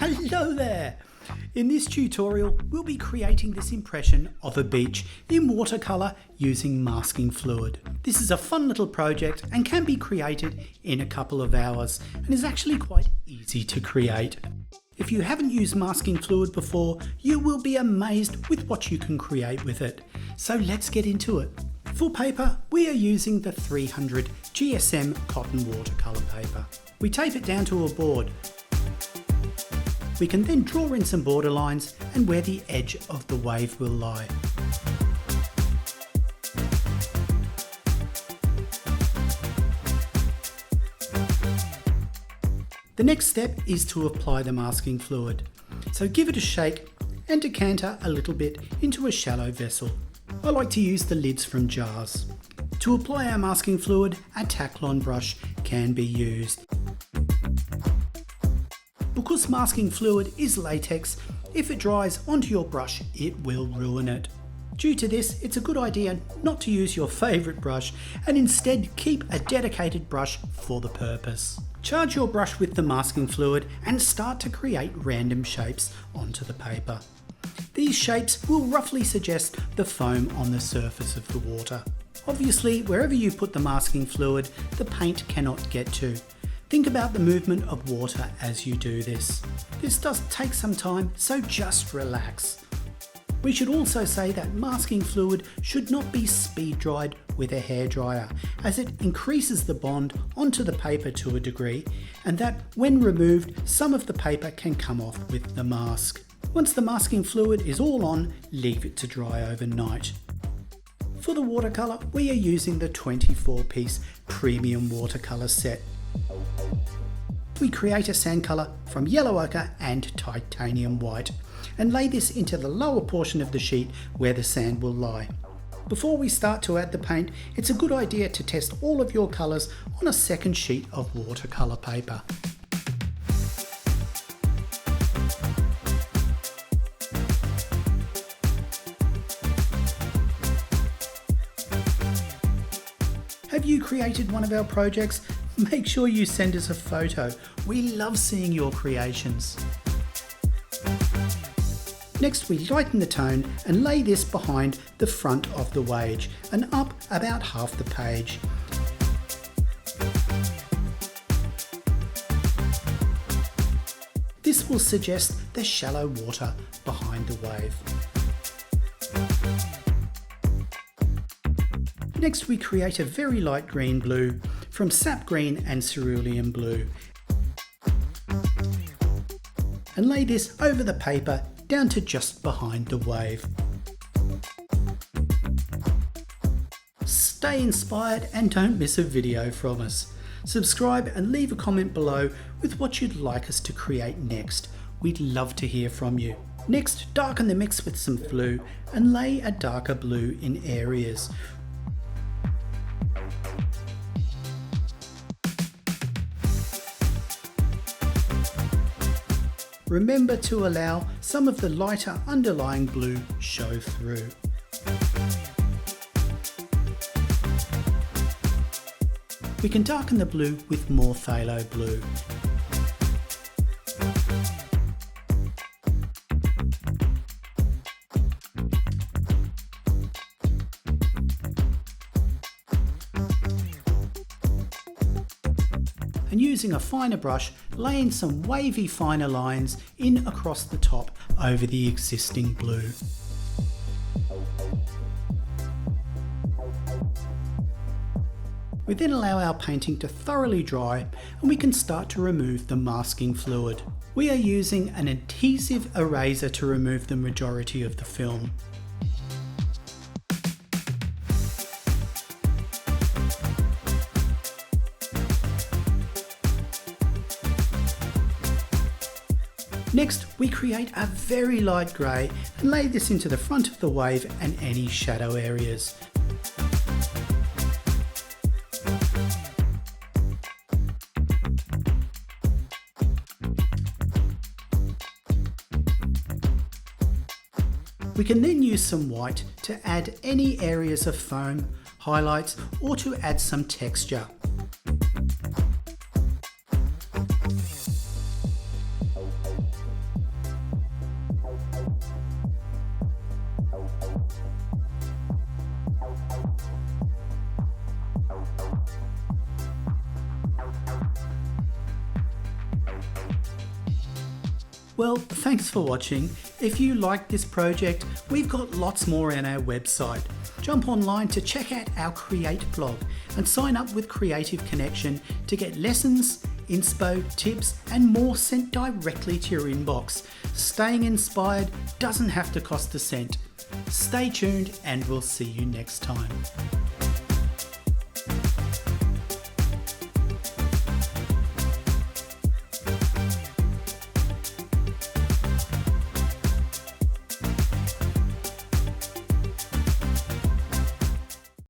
Hello there! In this tutorial, we'll be creating this impression of a beach in watercolour using masking fluid. This is a fun little project and can be created in a couple of hours and is actually quite easy to create. If you haven't used masking fluid before, you will be amazed with what you can create with it. So let's get into it. For paper, we are using the 300 GSM cotton watercolour paper. We tape it down to a board. We can then draw in some border lines and where the edge of the wave will lie. The next step is to apply the masking fluid. So give it a shake and decanter a little bit into a shallow vessel. I like to use the lids from jars. To apply our masking fluid, a Taklon brush can be used. Because masking fluid is latex, if it dries onto your brush, it will ruin it. Due to this, it's a good idea not to use your favourite brush and instead keep a dedicated brush for the purpose. Charge your brush with the masking fluid and start to create random shapes onto the paper. These shapes will roughly suggest the foam on the surface of the water. Obviously, wherever you put the masking fluid, the paint cannot get to. Think about the movement of water as you do this. This does take some time, so just relax. We should also say that masking fluid should not be speed dried with a hairdryer, as it increases the bond onto the paper to a degree, and that when removed, some of the paper can come off with the mask. Once the masking fluid is all on, leave it to dry overnight. For the watercolour, we are using the 24-piece premium watercolour set. We create a sand colour from yellow ochre and titanium white and lay this into the lower portion of the sheet where the sand will lie. Before we start to add the paint, it's a good idea to test all of your colours on a second sheet of watercolour paper. Have you created one of our projects? Make sure you send us a photo. We love seeing your creations. Next, we lighten the tone and lay this behind the front of the wage and up about half the page. This will suggest the shallow water behind the wave. Next, we create a very light green blue from sap green and cerulean blue and lay this over the paper down to just behind the wave. Stay inspired and don't miss a video from us. Subscribe and leave a comment below with what you'd like us to create next. We'd love to hear from you. Next, darken the mix with some blue and lay a darker blue in areas. Remember to allow some of the lighter underlying blue show through. We can darken the blue with more phthalo blue. And using a finer brush, lay in some wavy finer lines in across the top over the existing blue. We then allow our painting to thoroughly dry and we can start to remove the masking fluid. We are using an adhesive eraser to remove the majority of the film. Next, we create a very light grey and lay this into the front of the wave and any shadow areas. We can then use some white to add any areas of foam, highlights, or to add some texture. Well, thanks for watching. If you liked this project, we've got lots more on our website. Jump online to check out our Create blog and sign up with Creative Connection to get lessons, inspo, tips and more sent directly to your inbox. Staying inspired doesn't have to cost a cent. Stay tuned and we'll see you next time.